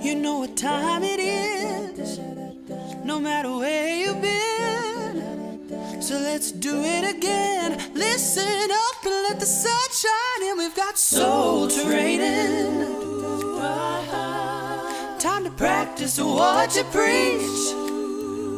You know what time it is, no matter where you've been. So let's do it again. Listen up and let the sun shine in. We've got soul training. Time to practice what you preach.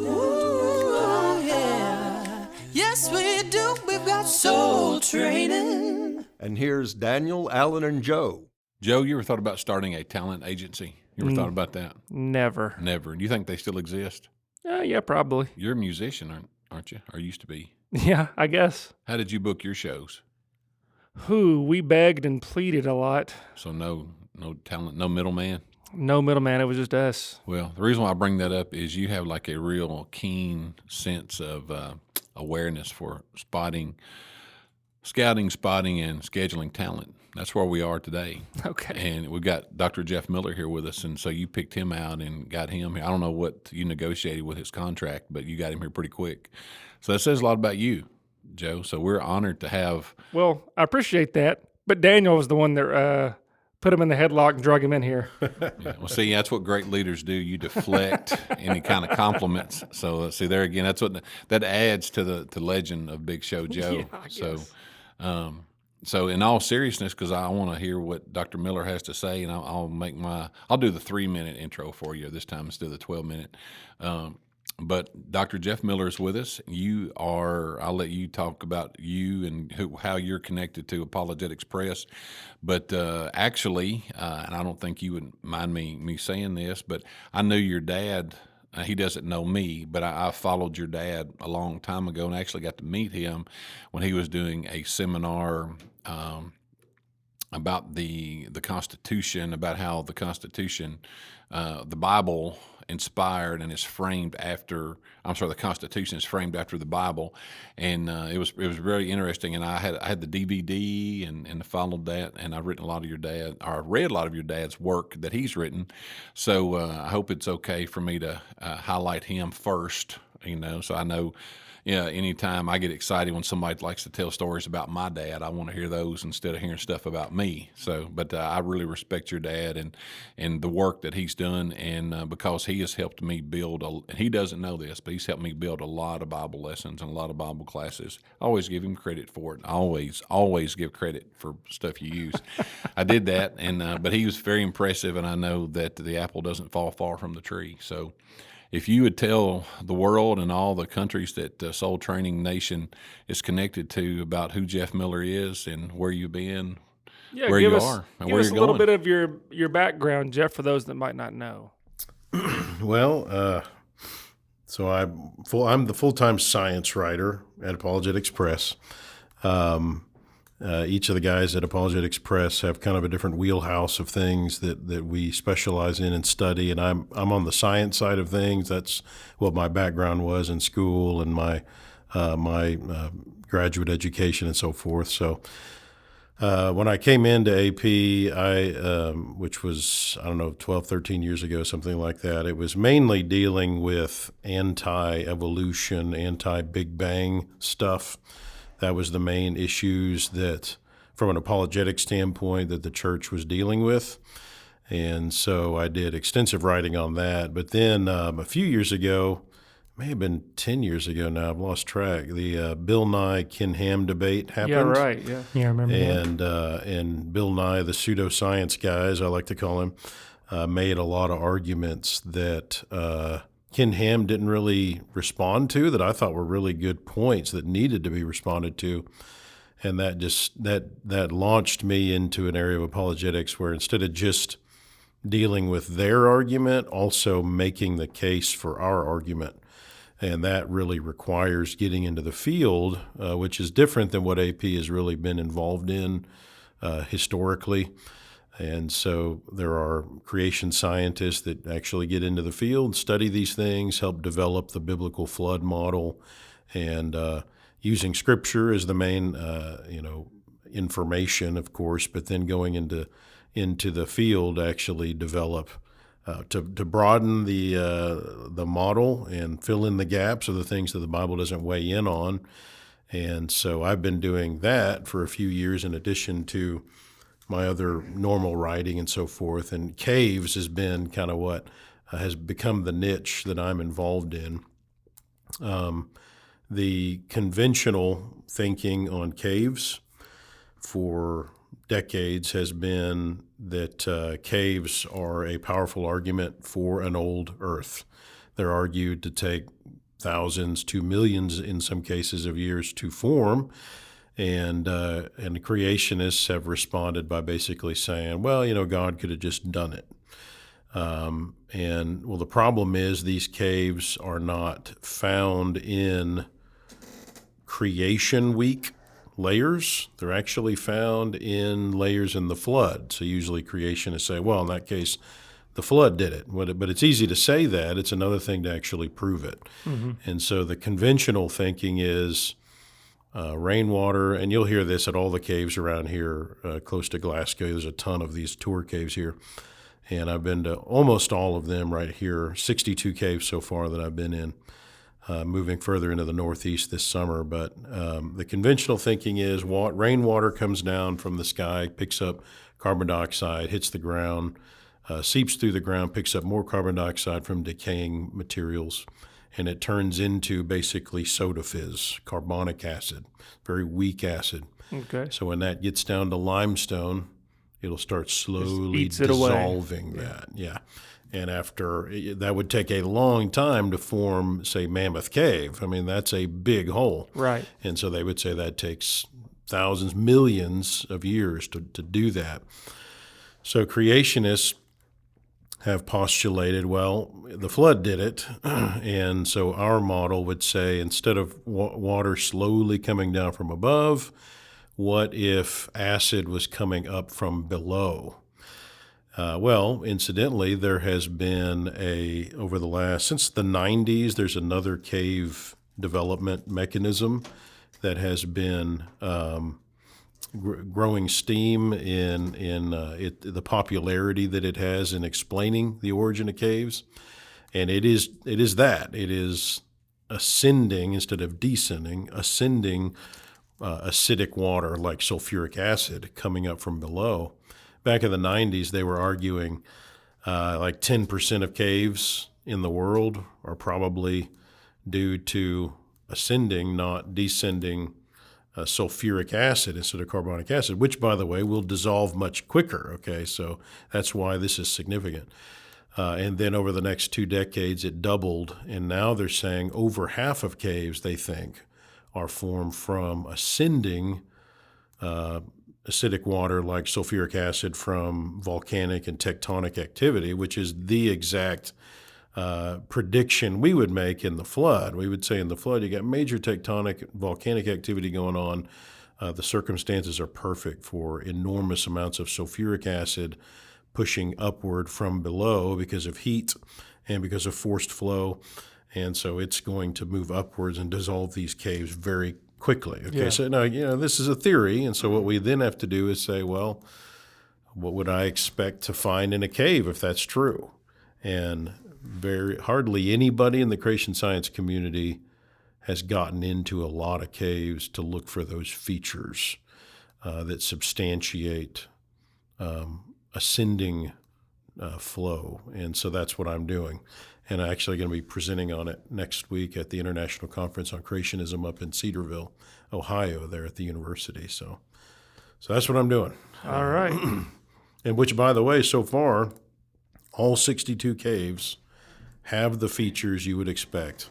Ooh, yeah. Yes, we do. We've got soul training. And here's Daniel, Alan, and Joe. Joe, you ever thought about starting a talent agency? You ever thought about that? Never. Never. Do you think they still exist? Yeah, probably. You're a musician, aren't you? Or used to be. Yeah, I guess. How did you book your shows? We begged and pleaded a lot. So no talent, no middleman? No middleman, it was just us. Well, the reason why I bring that up is you have like a real keen sense of awareness for scouting, spotting, and scheduling talent. That's where we are today. Okay. And we've got Dr. Jeff Miller here with us, and so you picked him out and got him here. I don't know what you negotiated with his contract, but you got him here pretty quick. So that says a lot about you, Joe. So we're honored to have. Well, I appreciate that, but Daniel was the one that put him in the headlock and drug him in here. Yeah, well, see, that's what great leaders do. You deflect any kind of compliments. So see, there again, that adds to the legend of Big Show Joe. Yeah, I guess. So in all seriousness, because I want to hear what Dr. Miller has to say, and I'll do the 3-minute intro for you this time instead of the 12-minute. But Dr. Jeff Miller is with us. I'll let you talk about you and how you're connected to Apologetics Press. But actually, and I don't think you would mind me saying this, but I knew your dad. He doesn't know me, but I followed your dad a long time ago and actually got to meet him when he was doing a seminar about the Constitution, about how the Constitution, the Bible inspired and is framed after. The Constitution is framed after the Bible, and it was very interesting. And I had the DVD and followed that, and I've read a lot of your dad's work that he's written. So I hope it's okay for me to highlight him first. So I know. Yeah, anytime I get excited when somebody likes to tell stories about my dad, I want to hear those instead of hearing stuff about me. So, but I really respect your dad and the work that he's done, and because he has helped me build and he doesn't know this, but he's helped me build a lot of Bible lessons and a lot of Bible classes. I always give him credit for it. I always give credit for stuff you use. I did that, and but he was very impressive, and I know that the apple doesn't fall far from the tree. So, if you would tell the world and all the countries that Soul Training Nation is connected to about who Jeff Miller is and where you've been, where you are, and where you're going. Give us a little bit of your background, Jeff, for those that might not know. Well, so I'm the full-time science writer at Apologetics Press. Each of the guys at Apologetics Press have kind of a different wheelhouse of things that we specialize in and study, and I'm on the science side of things. That's what my background was in school and my graduate education and so forth. So when I came into AP, which was, 12, 13 years ago, something like that, it was mainly dealing with anti-evolution, anti-Big Bang stuff. That was the main issues that, from an apologetic standpoint, that the church was dealing with. And so I did extensive writing on that. But then a few years ago, may have been 10 years ago now, I've lost track, the Bill Nye, Ken Ham debate happened. Yeah, right, yeah. Yeah, I remember that. And Bill Nye, the pseudoscience guys, I like to call him, made a lot of arguments that Ken Ham didn't really respond to, that I thought were really good points that needed to be responded to. And that launched me into an area of apologetics where instead of just dealing with their argument, also making the case for our argument. And that really requires getting into the field, which is different than what AP has really been involved in historically. And so there are creation scientists that actually get into the field, study these things, help develop the biblical flood model, and using Scripture as the main, information, of course, but then going into the field, actually develop to broaden the model and fill in the gaps of the things that the Bible doesn't weigh in on. And so I've been doing that for a few years in addition to my other normal writing and so forth. And caves has been kind of what has become the niche that I'm involved in. The conventional thinking on caves for decades has been that caves are a powerful argument for an old Earth. They're argued to take thousands to millions, in some cases, of years to form. And the creationists have responded by basically saying, well, God could have just done it. The problem is these caves are not found in creation week layers. They're actually found in layers in the flood. So usually creationists say, well, in that case, the flood did it. But it's easy to say that. It's another thing to actually prove it. Mm-hmm. And so the conventional thinking is rainwater, and you'll hear this at all the caves around here close to Glasgow. There's a ton of these tour caves here. And I've been to almost all of them right here, 62 caves so far that I've been in, moving further into the Northeast this summer. But the conventional thinking is rainwater comes down from the sky, picks up carbon dioxide, hits the ground, seeps through the ground, picks up more carbon dioxide from decaying materials, and it turns into basically soda fizz, carbonic acid, very weak acid. Okay. So when that gets down to limestone, it'll start slowly dissolving that. Yeah. And that would take a long time to form, say, Mammoth Cave. I mean, that's a big hole. Right. And so they would say that takes thousands, millions of years to do that. So creationists have postulated, well, the flood did it. And so our model would say, instead of water slowly coming down from above, what if acid was coming up from below? Well, incidentally, there has been since the 90s, there's another cave development mechanism that has been growing steam in the popularity that it has in explaining the origin of caves. And it is ascending instead of descending, ascending acidic water like sulfuric acid coming up from below. Back in the 90s, they were arguing like 10% of caves in the world are probably due to ascending, not descending sulfuric acid instead of carbonic acid, which, by the way, will dissolve much quicker. Okay, so that's why this is significant. And then over the next 2 decades, it doubled, and now they're saying over half of caves, they think, are formed from ascending acidic water like sulfuric acid from volcanic and tectonic activity, which is the exact prediction we would make in the flood. We would say in the flood, you got major tectonic volcanic activity going on. The circumstances are perfect for enormous amounts of sulfuric acid pushing upward from below because of heat and because of forced flow. And so it's going to move upwards and dissolve these caves very quickly. Okay, yeah. So now, this is a theory. And so what we then have to do is say, well, what would I expect to find in a cave if that's true? And hardly anybody in the creation science community has gotten into a lot of caves to look for those features that substantiate ascending flow. And so that's what I'm doing. And I'm actually going to be presenting on it next week at the International Conference on Creationism up in Cedarville, Ohio, there at the university. So that's what I'm doing. All right. And which, by the way, so far, all 62 caves have the features you would expect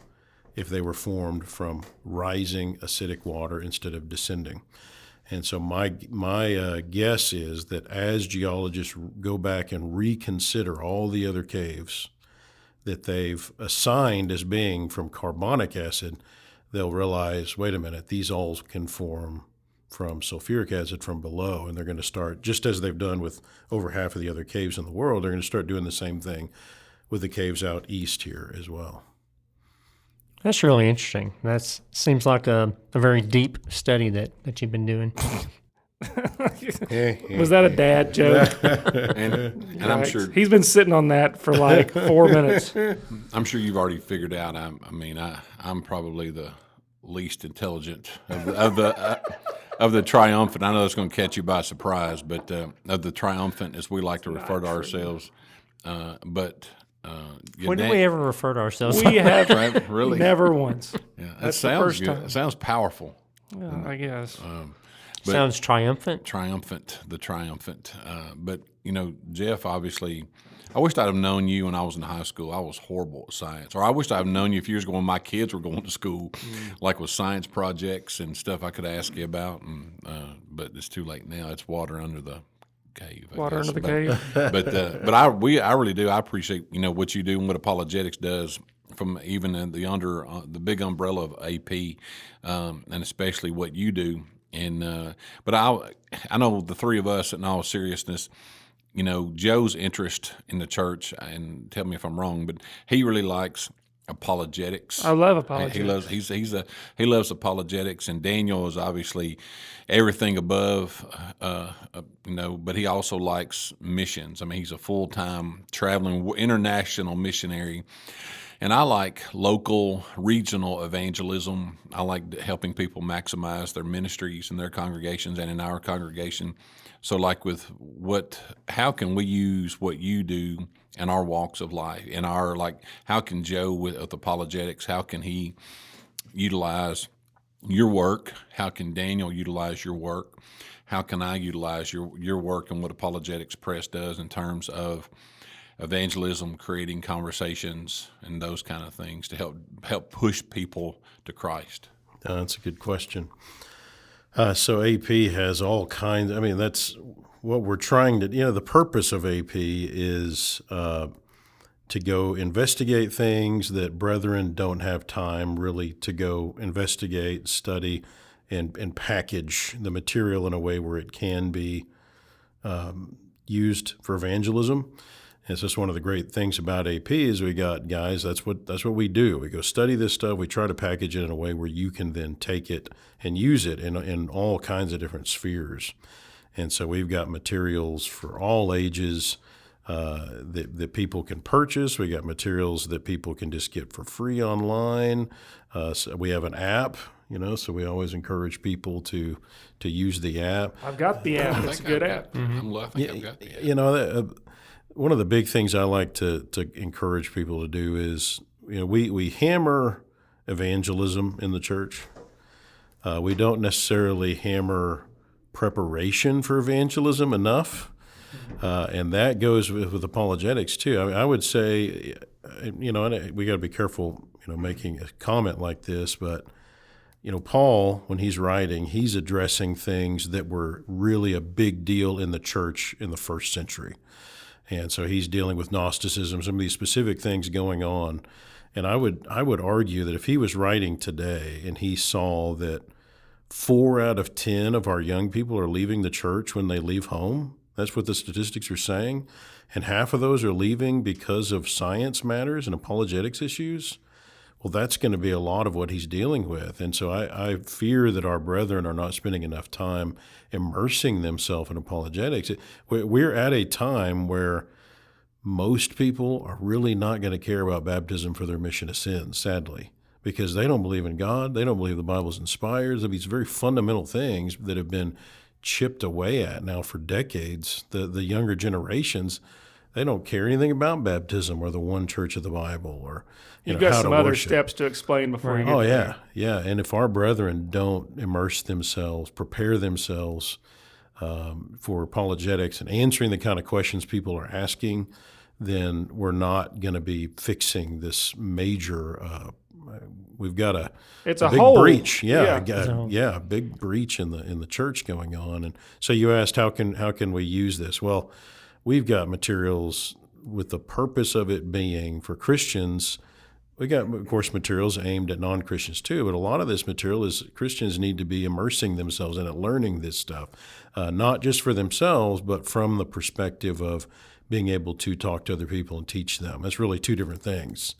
if they were formed from rising acidic water instead of descending. And so my guess is that as geologists go back and reconsider all the other caves that they've assigned as being from carbonic acid, they'll realize, wait a minute, these all can form from sulfuric acid from below, and they're going to start, just as they've done with over half of the other caves in the world, they're going to start doing the same thing with the caves out east here as well. That's really interesting. That seems like a very deep study that you've been doing. Was that a dad joke? and I'm sure he's been sitting on that for like 4 minutes. I'm sure you've already figured out. I'm probably the least intelligent of the of the triumphant. I know it's going to catch you by surprise, but of the triumphant, as we like to refer to ourselves. Yeah, When did we ever refer to ourselves? We have right, really? never once. Yeah, that That's the sounds first good. time. It sounds powerful. Yeah, I guess. But- Sounds triumphant. Triumphant, the triumphant. But Jeff, obviously, I wished I'd have known you when I was in high school. I was horrible at science. Or I wished I'd have known you a few years ago when my kids were going to school, like with science projects and stuff I could ask you about. But it's too late now. It's water under the cave. I Water guess. under the cave. But I really do. I appreciate what you do and what apologetics does from even in the big umbrella of AP, and especially what you do. And but I know the three of us, in all seriousness, Joe's interest in the church, and tell me if I'm wrong, but he really likes apologetics. I love apologetics. He loves apologetics, and Daniel is obviously everything above, but he also likes missions. I mean, he's a full-time traveling international missionary. And I like local, regional evangelism. I like helping people maximize their ministries in their congregations and in our congregation. So, like how can we use what you do in our walks of life? How can Joe with apologetics? How can he utilize your work? How can Daniel utilize your work? How can I utilize your work and what Apologetics Press does in terms of evangelism, creating conversations, and those kind of things to help push people to Christ? That's a good question. So AP has all kinds. I mean, that's what we're trying to. The purpose of AP is to go investigate things that brethren don't have time really to go investigate, study, and package the material in a way where it can be used for evangelism. It's just one of the great things about AP is we got guys, that's what we do. We go study this stuff. We try to package it in a way where you can then take it and use it in all kinds of different spheres. And so we've got materials for all ages that people can purchase. We got materials that people can just get for free online. So we have an app, so we always encourage people to use the app. I've got the app. It's a good app. I'm laughing. I've got the app. One of the big things I like to encourage people to do is, we hammer evangelism in the church. We don't necessarily hammer preparation for evangelism enough, and that goes with apologetics too. I would say, we got to be careful, making a comment like this, but Paul, when he's writing, he's addressing things that were really a big deal in the church in the first century. And so he's dealing with Gnosticism, some of these specific things going on. And I would argue that if he was writing today and he saw that 4 out of 10 of our young people are leaving the church when they leave home, that's what the statistics are saying, and half of those are leaving because of science matters and apologetics issues, well, that's going to be a lot of what he's dealing with. And so I fear that our brethren are not spending enough time immersing themselves in apologetics. We're at a time where most people are really not going to care about baptism for their remission of sins, sadly, because they don't believe in God. They don't believe the Bible's inspired. These very fundamental things that have been chipped away at now for decades. The younger generations, they don't care anything about baptism or the one church of the Bible or You've got how some to other worship. steps to explain before you get Oh, there. yeah. And if our brethren don't immerse themselves, prepare themselves for apologetics and answering the kind of questions people are asking, then we're not going to be fixing this major. We've got a It's a a big hole. breach. Yeah. A big breach in the church going on. And so you asked, how can we use this? Well, we've got materials with the purpose of it being for Christians. We got, of course, materials aimed at non-Christians too, but a lot of this material is Christians need to be immersing themselves in it, learning this stuff, not just for themselves, but from the perspective of being able to talk to other people and teach them. That's really two different things.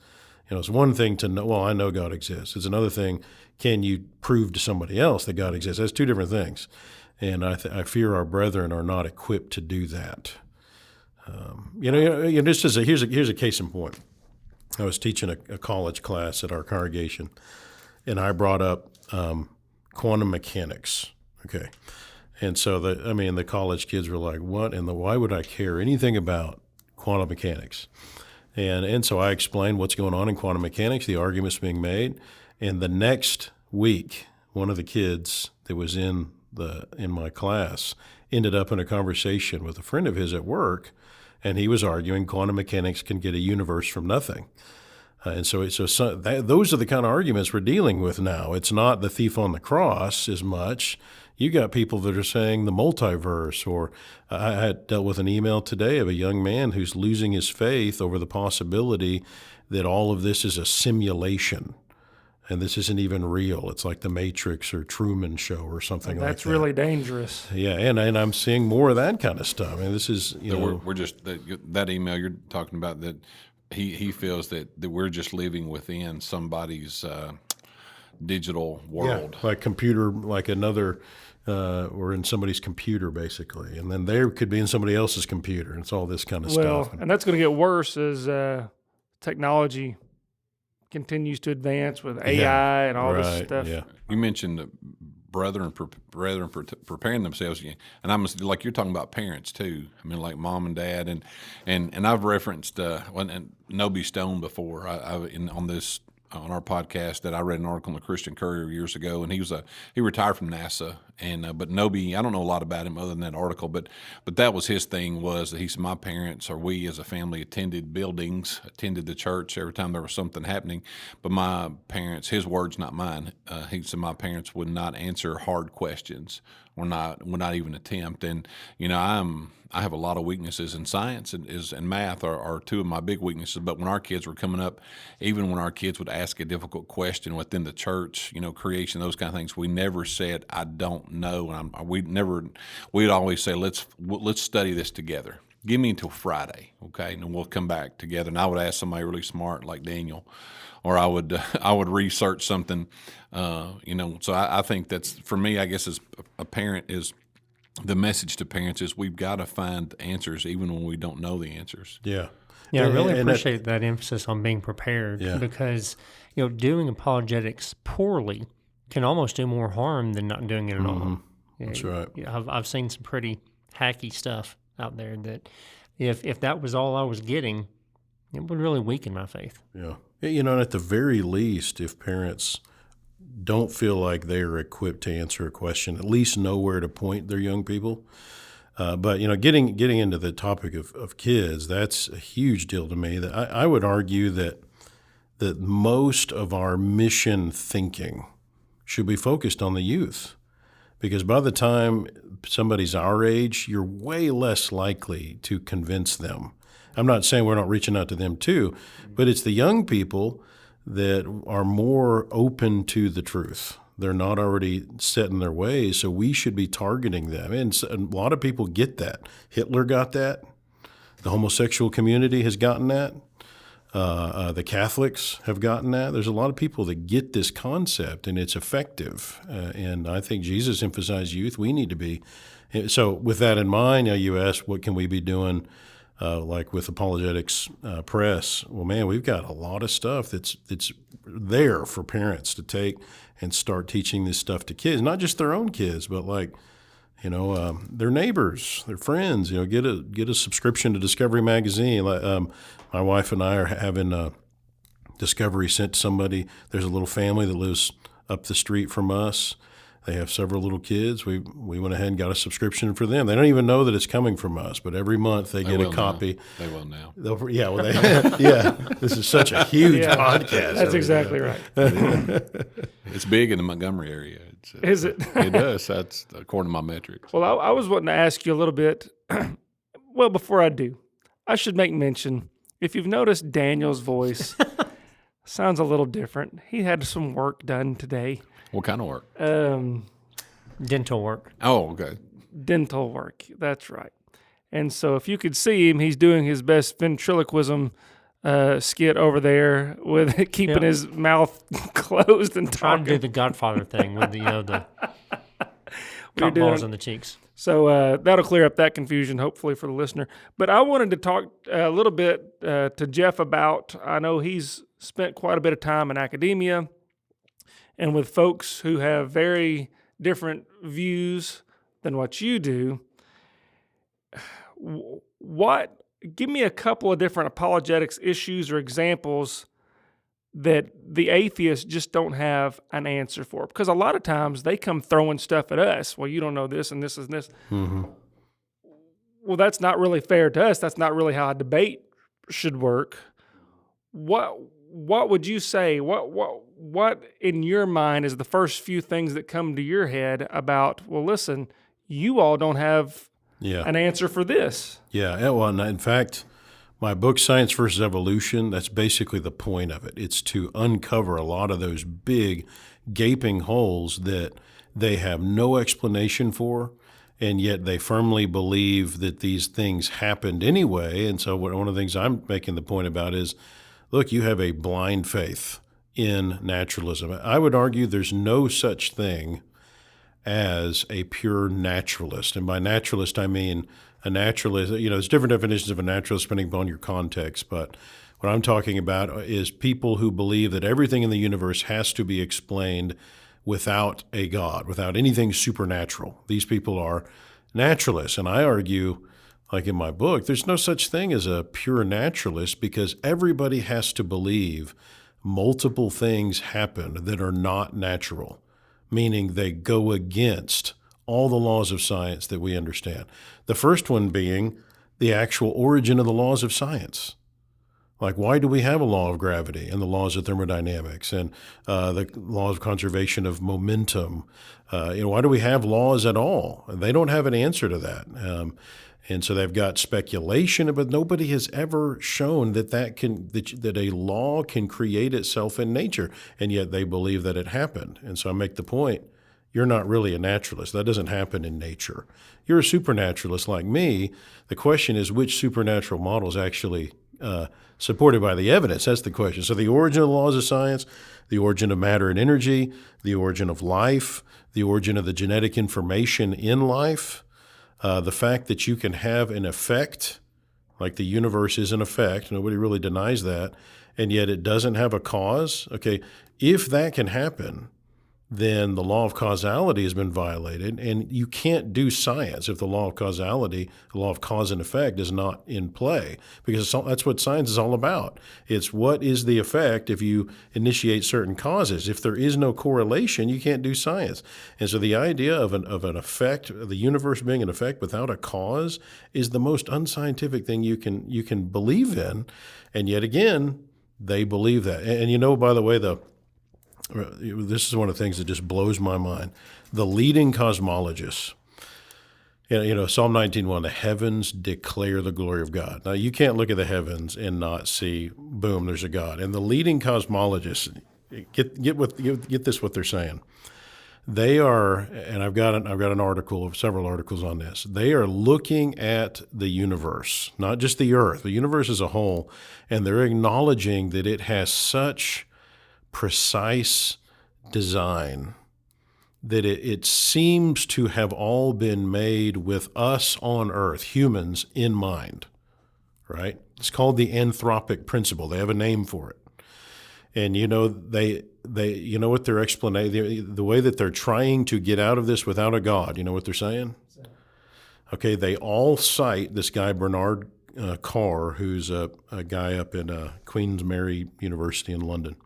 It's one thing to know, well, I know God exists. It's another thing, can you prove to somebody else that God exists? That's two different things. And I fear our brethren are not equipped to do that. Here's a case in point. I was teaching a college class at our congregation, and I brought up quantum mechanics. Okay. And so the college kids were like, what why would I care anything about quantum mechanics? And so I explained what's going on in quantum mechanics, the arguments being made. And the next week, one of the kids that was in my class ended up in a conversation with a friend of his at work, and he was arguing quantum mechanics can get a universe from nothing. Those are the kind of arguments we're dealing with now. It's not the thief on the cross as much. You got people that are saying the multiverse, or I had dealt with an email today of a young man who's losing his faith over the possibility that all of this is a simulation and this isn't even real. It's like the Matrix or Truman Show or something like that. That's really dangerous. Yeah, and I'm seeing more of that kind of stuff. I mean, this is, we're just that email you're talking about, that he feels that we're just living within somebody's digital world. Yeah, like computer, like another, or in somebody's computer, basically. And then there could be in somebody else's computer. And it's all this kind of stuff. And that's going to get worse as technology continues to advance with AI and all this stuff. Yeah. You mentioned brethren preparing themselves, and I'm like, you're talking about parents too. I mean, like mom and dad, and I've referenced and Noby Stone before on our podcast, that I read an article in the Christian Courier years ago, and he retired from NASA, and but Noby, I don't know a lot about him other than that article, but that was his thing, was that he said, my parents, or we as a family, attended the church every time there was something happening, but my parents, his words, not mine, he said my parents would not answer hard questions, would not even attempt. And I have a lot of weaknesses in science, and math are two of my big weaknesses. But when our kids were coming up, even when our kids would ask a difficult question within the church, creation, those kind of things, we never said, I don't know. And we'd always say, let's study this together. Give me until Friday, okay, and we'll come back together. And I would ask somebody really smart like Daniel, or I would research something, So I think that's, for me, I guess as a parent, is the message to parents is we've got to find answers even when we don't know the answers. Yeah. Yeah, I really appreciate that emphasis on being prepared, because doing apologetics poorly can almost do more harm than not doing it at all. That's right. I've seen some pretty hacky stuff out there that if that was all I was getting, it would really weaken my faith. Yeah. And at the very least, if parents don't feel like they are equipped to answer a question, at least know where to point their young people. But getting into the topic of kids, that's a huge deal to me. That I would argue that most of our mission thinking should be focused on the youth, because by the time somebody's our age, you're way less likely to convince them. I'm not saying we're not reaching out to them too, but it's the young people that are more open to the truth. They're not already set in their ways, so we should be targeting them. And a lot of people get that. Hitler got that. The homosexual community has gotten that. The Catholics have gotten that. There's a lot of people that get this concept, and it's effective. And I think Jesus emphasized youth. We need to be. So with that in mind, you asked, what can we be doing? Like with Apologetics Press, well, man, we've got a lot of stuff that's there for parents to take and start teaching this stuff to kids, not just their own kids, but their neighbors, their friends. Get a subscription to Discovery Magazine. My wife and I are having Discovery sent to somebody. There's a little family that lives up the street from us. They have several little kids. We went ahead and got a subscription for them. They don't even know that it's coming from us, but every month they get a copy. Now. They will now. This is such a huge podcast. That's exactly right. It's big in the Montgomery area. Is it? It does. That's according to my metrics. Well, I was wanting to ask you a little bit. Well, before I do, I should make mention, if you've noticed Daniel's voice sounds a little different. He had some work done today. What kind of work? Dental work. Oh, okay. Dental work. That's right. And so if you could see him, he's doing his best ventriloquism skit over there with keeping his mouth closed and Trying to do talking. the Godfather thing with the cotton balls in the cheeks. So that'll clear up that confusion, hopefully, for the listener. But I wanted to talk a little bit to Jeff about, I know he's spent quite a bit of time in academia and with folks who have very different views than what you do. Give me a couple of different apologetics issues or examples that the atheists just don't have an answer for. Because a lot of times they come throwing stuff at us. Well, you don't know this and this and this. Mm-hmm. Well, that's not really fair to us. That's not really how a debate should work. What would you say? What in your mind is the first few things that come to your head about, well, listen, you all don't have an answer for this? Yeah. Well, in fact, my book, Science versus Evolution, that's basically the point of it. It's to uncover a lot of those big gaping holes that they have no explanation for, and yet they firmly believe that these things happened anyway. And so one of the things I'm making the point about is, look, you have a blind faith in naturalism. I would argue there's no such thing as a pure naturalist. And by naturalist, I mean a naturalist, there's different definitions of a naturalist depending upon your context, but what I'm talking about is people who believe that everything in the universe has to be explained without a God, without anything supernatural. These people are naturalists. And I argue, like in my book, there's no such thing as a pure naturalist because everybody has to believe multiple things happen that are not natural, meaning they go against all the laws of science that we understand. The first one being the actual origin of the laws of science. Like, why do we have a law of gravity and the laws of thermodynamics and the law of conservation of momentum? Why do we have laws at all? And they don't have an answer to that. And so they've got speculation, but nobody has ever shown that a law can create itself in nature, and yet they believe that it happened. And so I make the point, you're not really a naturalist. That doesn't happen in nature. You're a supernaturalist like me. The question is which supernatural model is actually supported by the evidence. That's the question. So the origin of the laws of science, the origin of matter and energy, the origin of life, the origin of the genetic information in life, the fact that you can have an effect, like the universe is an effect, nobody really denies that, and yet it doesn't have a cause. Okay, if that can happen, then the law of causality has been violated, and you can't do science if the law of causality, the law of cause and effect, is not in play, because that's what science is all about. It's what is the effect if you initiate certain causes. If there is no correlation, you can't do science. And so the idea of an effect, the universe being an effect without a cause, is the most unscientific thing you can believe in, and yet again, they believe that. And by the way, this is one of the things that just blows my mind. The leading cosmologists, Psalm 19:1, the heavens declare the glory of God. Now, you can't look at the heavens and not see, boom, there's a God. And the leading cosmologists, get this, what they're saying. They are, and I've got an article, several articles on this. They are looking at the universe, not just the earth, the universe as a whole, and they're acknowledging that it has such precise design that it seems to have all been made with us on earth, humans, in mind, right? It's called the anthropic principle. They have a name for it. And they what their explanation, the way that they're trying to get out of this without a God, you know what they're saying? Okay, they all cite this guy Bernard Carr, who's a guy up in Queen's Mary University in London.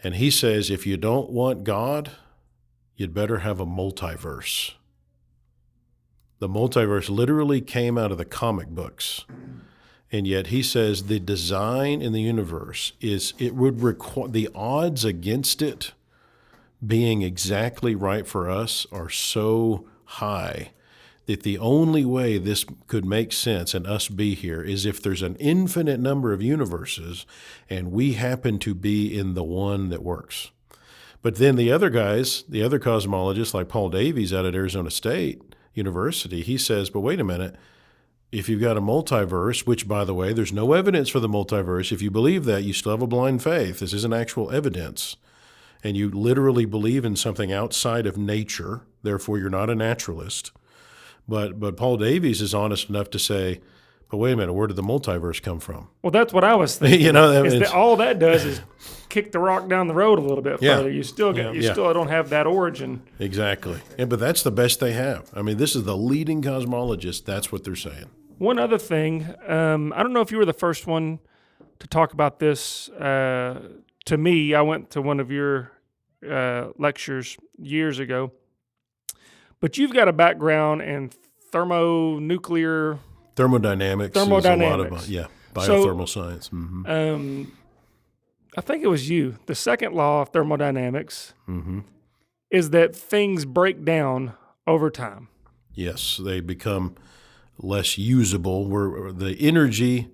And he says, if you don't want God, you'd better have a multiverse. The multiverse literally came out of the comic books. And yet he says the design in the universe it would require, the odds against it being exactly right for us are so high that the only way this could make sense and us be here is if there's an infinite number of universes and we happen to be in the one that works. But then the other guys, the other cosmologists like Paul Davies out at Arizona State University, he says, but wait a minute, if you've got a multiverse, which, by the way, there's no evidence for the multiverse, if you believe that, you still have a blind faith. This isn't actual evidence. And you literally believe in something outside of nature, therefore you're not a naturalist. But Paul Davies is honest enough to say, but wait a minute, where did the multiverse come from? Well, that's what I was thinking. You know, I mean, is that it's- all that does is kick the rock down the road a little bit Yeah. further. You still got, you Yeah. still don't have that origin. Exactly. Yeah, but that's the best they have. I mean, this is the leading cosmologist. That's what they're saying. One other thing, I don't know if you were the first one to talk about this. To me, I went to one of your lectures years ago, but you've got a background in thermonuclear. Thermodynamics. Is a lot Thermodynamics. of, yeah, So- biothermal science. Hmm. I think it was you. The second law of thermodynamics is that things break down over time. Yes, they become less usable. Where the energy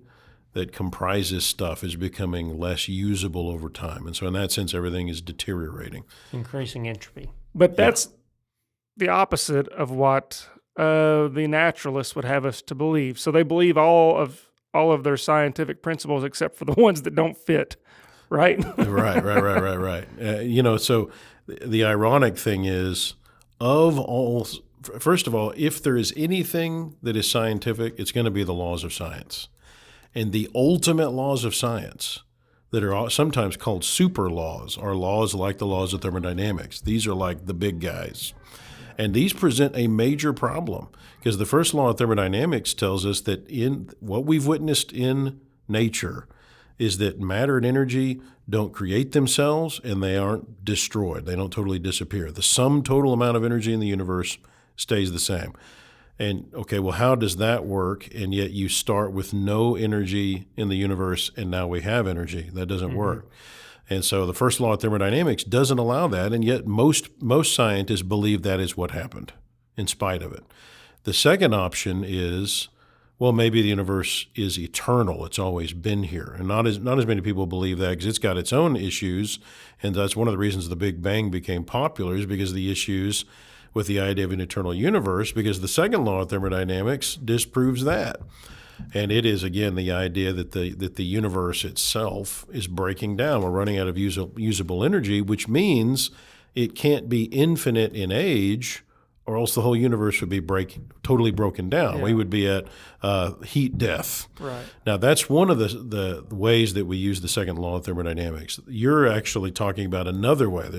that comprises stuff is becoming less usable over time. And so in that sense, everything is deteriorating. Increasing entropy. But that's the opposite of what the naturalists would have us to believe. So they believe all of their scientific principles except for the ones that don't fit, right? Right. So the ironic thing is, first of all, if there is anything that is scientific, it's going to be the laws of science. And the ultimate laws of science that are sometimes called super laws are laws like the laws of thermodynamics. These are like the big guys. And these present a major problem because the first law of thermodynamics tells us that in what we've witnessed in nature is that matter and energy don't create themselves and they aren't destroyed. They don't totally disappear. The sum total amount of energy in the universe stays the same. And okay, well, how does that work? And yet you start with no energy in the universe and now we have energy. That doesn't work. And so the first law of thermodynamics doesn't allow that, and yet most scientists believe that is what happened in spite of it. The second option is, well, maybe the universe is eternal. It's always been here. And not as many people believe that because it's got its own issues, and that's one of the reasons the Big Bang became popular is because of the issues with the idea of an eternal universe, because the second law of thermodynamics disproves that. And it is, again, the idea that the universe itself is breaking down. We're running out of usable energy, which means it can't be infinite in age, or else the whole universe would be totally broken down. Yeah. We would be at heat death. Right. Now, that's one of the ways that we use the second law of thermodynamics. You're actually talking about another way.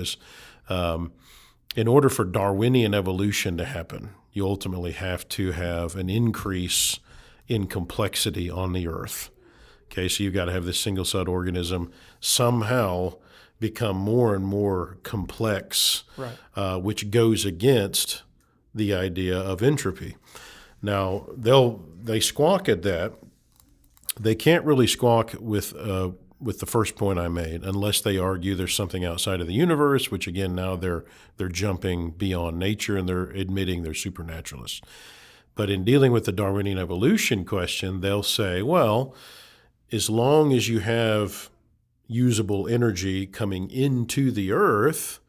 In order for Darwinian evolution to happen, you ultimately have to have an increase in complexity on the earth. Okay, so you've got to have this single-celled organism somehow become more and more complex, Right. which goes against the idea of entropy. Now, they squawk at that. They can't really squawk with the first point I made unless they argue there's something outside of the universe, which again now they're jumping beyond nature and they're admitting they're supernaturalists. But in dealing with the Darwinian evolution question, they'll say, well, as long as you have usable energy coming into the earth,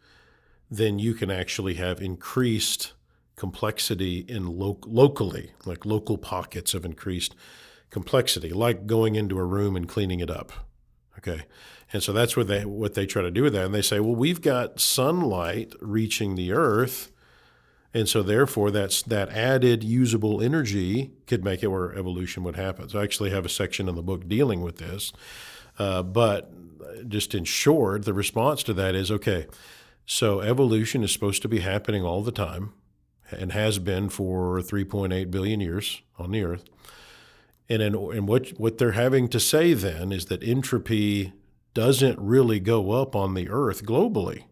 then you can actually have increased complexity in locally, like local pockets of increased complexity, like going into a room and cleaning it up. Okay. And so that's what they try to do with that. And they say, well, we've got sunlight reaching the earth. And so therefore that added usable energy could make it where evolution would happen. So I actually have a section in the book dealing with this. But just in short, the response to that is, okay, so evolution is supposed to be happening all the time and has been for 3.8 billion years on the earth. And what they're having to say then is that entropy doesn't really go up on the earth globally.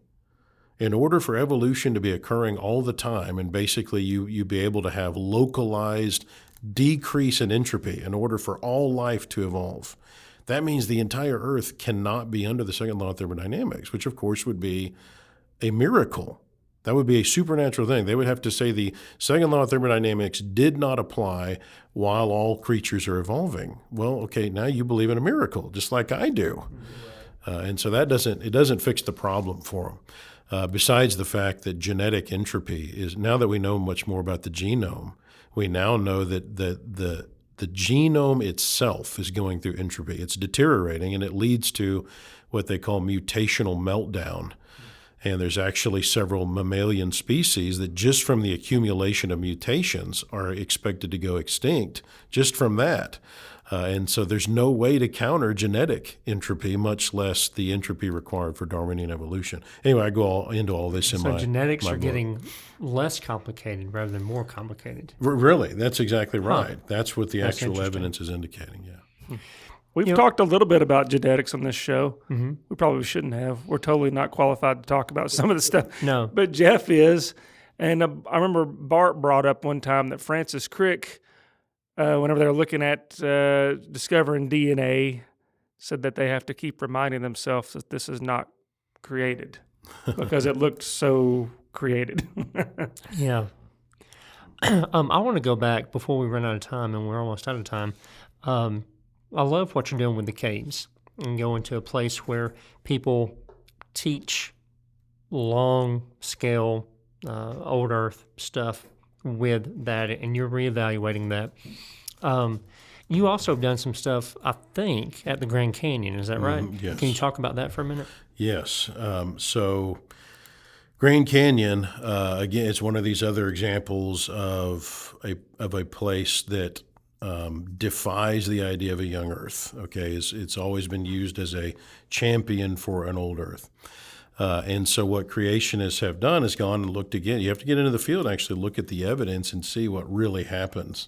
In order for evolution to be occurring all the time, and basically you be able to have localized decrease in entropy in order for all life to evolve, that means the entire earth cannot be under the second law of thermodynamics, which of course would be a miracle. That would be a supernatural thing. They would have to say the second law of thermodynamics did not apply while all creatures are evolving. Well, okay, now you believe in a miracle, just like I do. And so it doesn't fix the problem for them. Besides the fact that genetic entropy is, now that we know much more about the genome, we now know that the genome itself is going through entropy. It's deteriorating, and it leads to what they call mutational meltdown. And there's actually several mammalian species that just from the accumulation of mutations are expected to go extinct just from that. And so there's no way to counter genetic entropy, much less the entropy required for Darwinian evolution. Anyway, I go into all this in So my genetics my are book. getting less complicated rather than more complicated. Really, that's exactly right. That's what the That's actual interesting. evidence is indicating, yeah. We've talked a little bit about genetics on this show. Mm-hmm. We probably shouldn't have. We're totally not qualified to talk about some of the stuff. No. But Jeff is. And I remember Bart brought up one time that Francis Crick, whenever they're looking at discovering DNA, said that they have to keep reminding themselves that this is not created because it looked so created. Yeah. I want to go back before we run out of time, and we're almost out of time. I love what you're doing with the caves and going to a place where people teach long scale, old earth stuff with that, and you're reevaluating that. You also have done some stuff, I think, at the Grand Canyon. Is that right? Yes. Can you talk about that for a minute? Yes. So Grand Canyon, again, it's one of these other examples of a place that defies the idea of a young Earth. Okay, it's always been used as a champion for an old Earth. And so what creationists have done is gone and looked again. You have to get into the field and actually look at the evidence and see what really happens.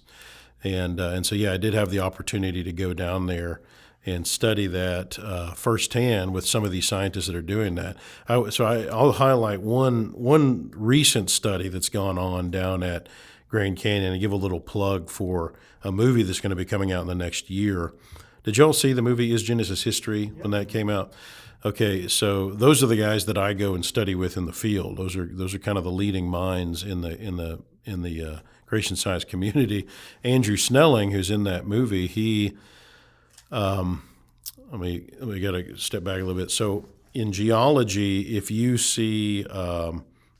And so, yeah, I did have the opportunity to go down there and study that firsthand with some of these scientists that are doing that. I'll highlight one recent study that's gone on down at Grand Canyon and give a little plug for a movie that's going to be coming out in the next year. Did y'all see the movie Is Genesis History when that came out? Okay, so those are the guys that I go and study with in the field. Those are kind of the leading minds in the creation science community. Andrew Snelling, who's in that movie, he let me got to step back a little bit. So in geology, if you see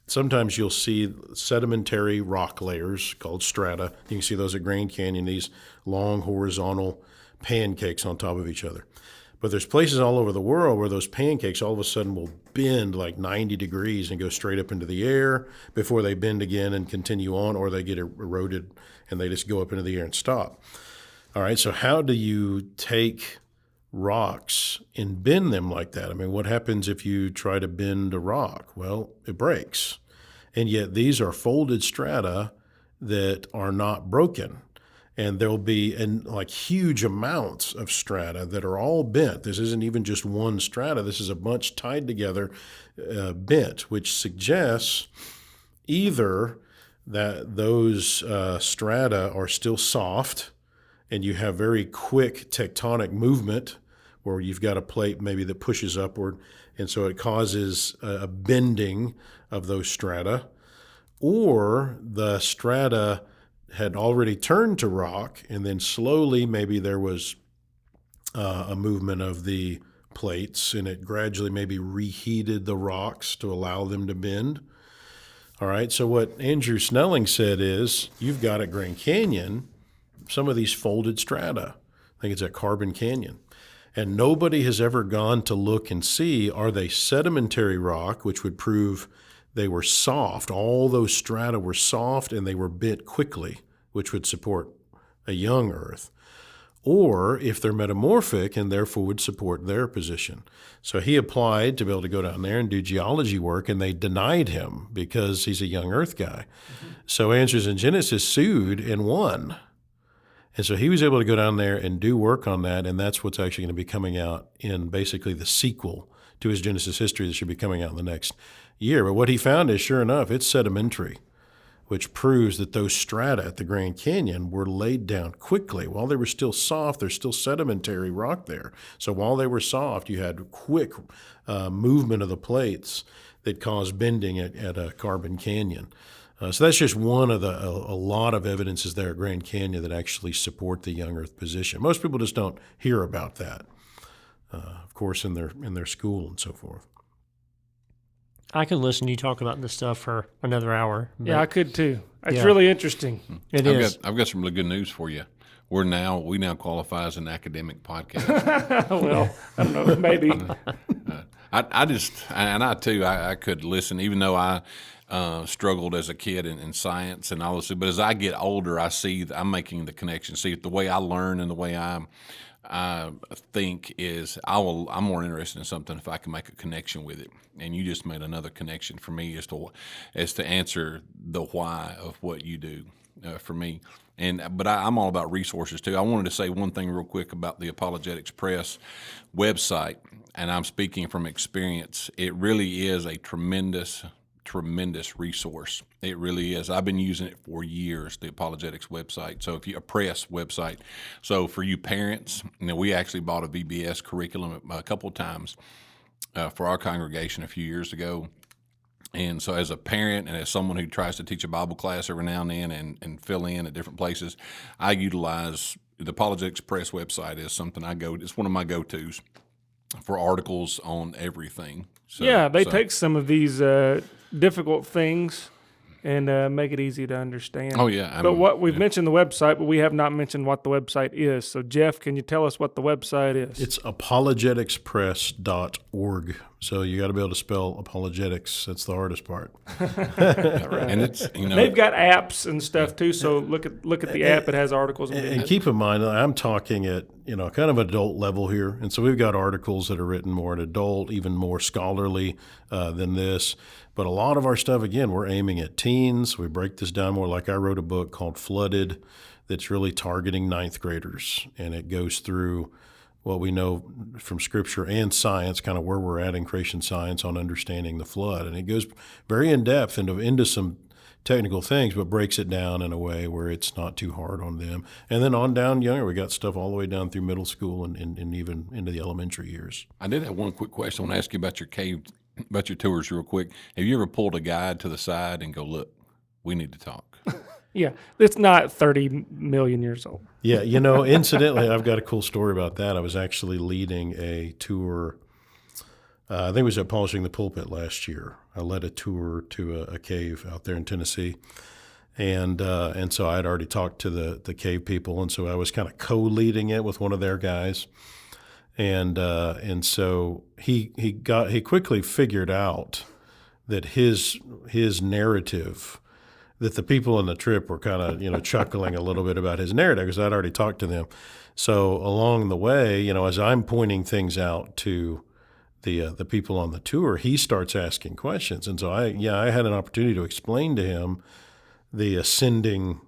sometimes you'll see sedimentary rock layers called strata. You can see those at Grand Canyon, these long horizontal pancakes on top of each other. But there's places all over the world where those pancakes all of a sudden will bend like 90 degrees and go straight up into the air before they bend again and continue on, or they get eroded and they just go up into the air and stop. All right, so how do you take rocks and bend them like that? I mean, what happens if you try to bend a rock? Well, it breaks. And yet these are folded strata that are not broken. And there'll be like huge amounts of strata that are all bent. This isn't even just one strata. This is a bunch tied together, bent, which suggests either that those strata are still soft and you have very quick tectonic movement where you've got a plate maybe that pushes upward, and so it causes a bending of those strata, or the strata had already turned to rock, and then slowly maybe there was a movement of the plates, and it gradually maybe reheated the rocks to allow them to bend. All right, so what Andrew Snelling said is, you've got at Grand Canyon some of these folded strata. I think it's at Carbon Canyon. And nobody has ever gone to look and see, are they sedimentary rock, which would prove they were soft. All those strata were soft and they were bent quickly, which would support a young Earth. Or if they're metamorphic and therefore would support their position. So he applied to be able to go down there and do geology work, and they denied him because he's a young Earth guy. Mm-hmm. So Answers in Genesis sued and won. And so he was able to go down there and do work on that, and that's what's actually going to be coming out in basically the sequel to his Genesis History that should be coming out in the next year. But what he found is, sure enough, it's sedimentary, which proves that those strata at the Grand Canyon were laid down quickly. While they were still soft, there's still sedimentary rock there. So while they were soft, you had quick movement of the plates that caused bending at a Carbon Canyon. So that's just one of a lot of evidences there at Grand Canyon that actually support the young Earth position. Most people just don't hear about that, of course, in their school and so forth. I could listen to you talk about this stuff for another hour. Yeah, I could too. It's really interesting. I've got some really good news for you. We now qualify as an academic podcast. Well, I don't know, maybe. I could listen, even though I struggled as a kid in science and all this. But as I get older, I see I'm making the connection. See, the way I learn and the way I think is I'm more interested in something if I can make a connection with it. And you just made another connection for me as to answer the why of what you do for me. But I'm all about resources too. I wanted to say one thing real quick about the Apologetics Press website, and I'm speaking from experience. It really is a tremendous resource. It really is. I've been using it for years, the apologetics website. So a press website. So for you parents, we actually bought a VBS curriculum a couple of times for our congregation a few years ago. And so as a parent and as someone who tries to teach a Bible class every now and then and fill in at different places, I utilize the Apologetics Press website is something it's one of my go-tos for articles on everything. So, they take some of these difficult things and make it easy to understand. Oh, yeah. But what we've mentioned the website, but we have not mentioned what the website is. So, Jeff, can you tell us what the website is? It's apologeticspress.org. So you got to be able to spell apologetics. That's the hardest part. And it's they've got apps and stuff too. So look at the app. It has articles. And keep in mind, I'm talking at kind of adult level here, and so we've got articles that are written more at adult, even more scholarly than this. But a lot of our stuff, again, we're aiming at teens. We break this down more. Like I wrote a book called Flooded that's really targeting ninth graders, and it goes through what we know from Scripture and science, kind of where we're at in creation science on understanding the flood. And it goes very in-depth into some technical things, but breaks it down in a way where it's not too hard on them. And then on down younger, we got stuff all the way down through middle school and even into the elementary years. I did have one quick question. I want to ask you about your cave, about your tours real quick. Have you ever pulled a guide to the side and go, look, we need to talk? Yeah, it's not 30 million years old. Yeah, incidentally, I've got a cool story about that. I was actually leading a tour. I think it was at Polishing the Pulpit last year. I led a tour to a cave out there in Tennessee. And so I had already talked to the cave people, and so I was kind of co-leading it with one of their guys. And so he quickly figured out that his narrative, that the people on the trip were kind of, chuckling a little bit about his narrative because I'd already talked to them. So along the way, as I'm pointing things out to the people on the tour, he starts asking questions. And so I had an opportunity to explain to him the ascending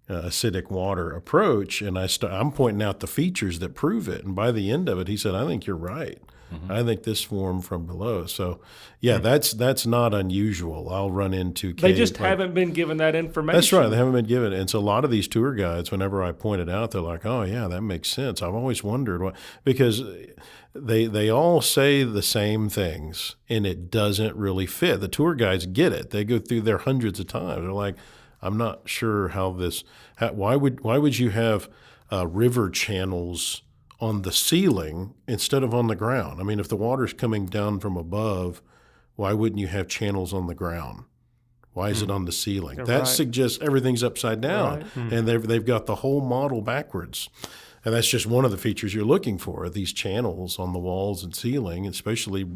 acidic water approach, and I'm pointing out the features that prove it. And by the end of it, he said, I think you're right. Mm-hmm. I think this formed from below. So, that's not unusual. I'll run into They just haven't been given that information. That's right. They haven't been given it. And so a lot of these tour guides, whenever I point it out, they're like, oh, yeah, that makes sense. I've always wondered why. Because they all say the same things, and it doesn't really fit. The tour guides get it. They go through there hundreds of times. They're like, I'm not sure why would you have river channels on the ceiling instead of on the ground? I mean, if the water's coming down from above, why wouldn't you have channels on the ground? Why is it on the ceiling? That suggests everything's upside down, and they've got the whole model backwards. And that's just one of the features you're looking for, these channels on the walls and ceiling, especially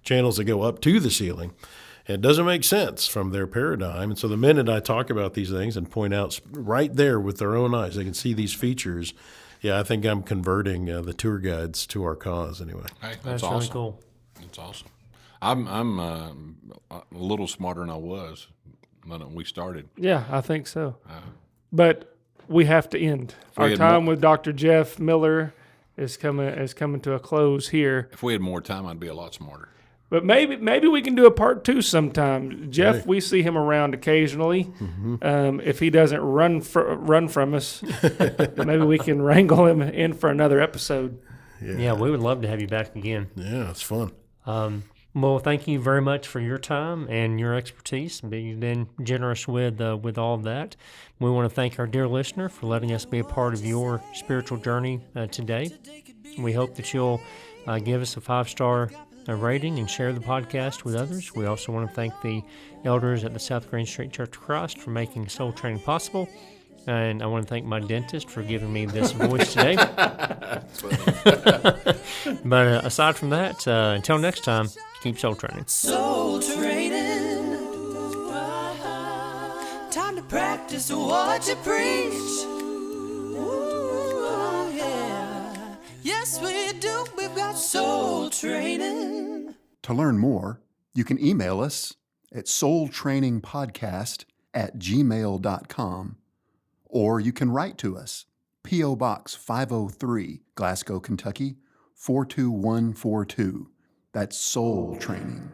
channels that go up to the ceiling. It doesn't make sense from their paradigm. And so the minute I talk about these things and point out right there with their own eyes, they can see these features. Yeah, I think I'm converting the tour guides to our cause anyway. Hey, That's awesome. really cool. That's awesome. I'm a little smarter than I was when we started. Yeah, I think so. But we have to end. we Our had time with Dr. Jeff Miller is coming to a close here. If we had more time, I'd be a lot smarter. But maybe we can do a part 2 sometime. Jeff, we see him around occasionally. Mm-hmm. If he doesn't run from us, maybe we can wrangle him in for another episode. Yeah, we would love to have you back again. Yeah, it's fun. Well, thank you very much for your time and your expertise. You've been generous with all of that. We want to thank our dear listener for letting us be a part of your spiritual journey today. We hope that you'll give us a 5-star rating and share the podcast with others. We also want to thank the elders at the South Green Street Church of Christ for making soul training possible. And I want to thank my dentist for giving me this voice today. But aside from that, until next time, keep soul training. Soul training. Time to practice what you preach. Ooh, yeah. Yes, we do. We've got soul training. To learn more, you can email us at soultrainingpodcast@gmail.com, or you can write to us, P.O. Box 503, Glasgow, Kentucky, 42142. That's Soul Training.